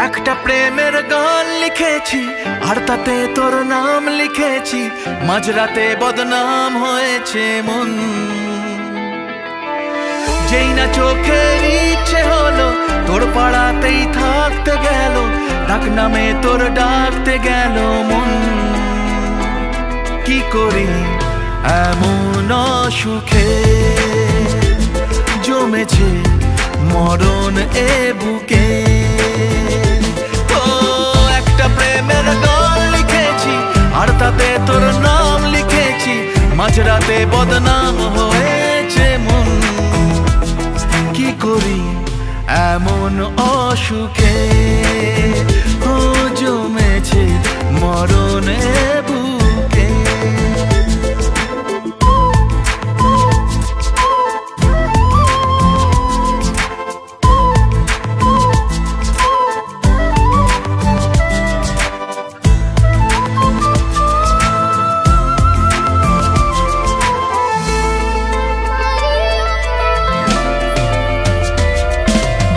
একটা প্রেমের গান লিখেছি আর তাতে তোর নাম লিখেছি, মাঝরাতে বদনাম হয়েছে মন। যেই না চোখের ইচ্ছে হলো তোর পাড়াতেই থাকতে গেল, ডাক নামে তোর ডাকতে গেল মন। কি করি এমন সুখে জমেছে মরণ এ বুকে। ও একটা প্রেমের গান লিখেছি আর তাতে তোর নাম লিখেছি, মাঝরাতে বদনাম হয়েছে মন। কি করি এমন অসুখে ও জমেছে মরণ এ বুকে।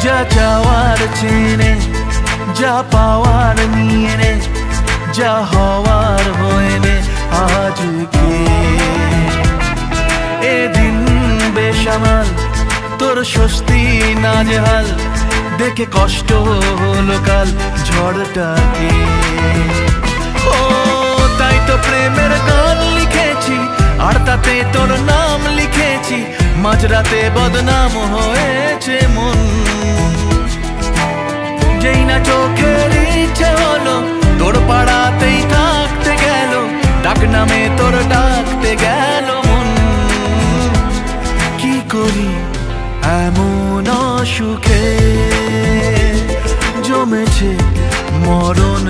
যা চাওয়ার চেনে, যা পাওয়ার নিয়ে নে, যা হওয়ার হয়ে নে আজকে। এদিন বেসামাল তোর স্বস্তি নাজেহাল, দেখে কষ্ট হলো কাল ঝড়টাকে। ও তাই তো প্রেমের গান লিখেছি আর তাতে তোর নাম লিখেছি, মাঝরাতে বদনাম হয়েছে মন। যেই না চোখের ইচ্ছে হলো তোর পাড়াতেই থাকতে গেল, ডাক নামে তোর ডাকতে গেল মন। কি করি এমন সুখে জমেছে মরণ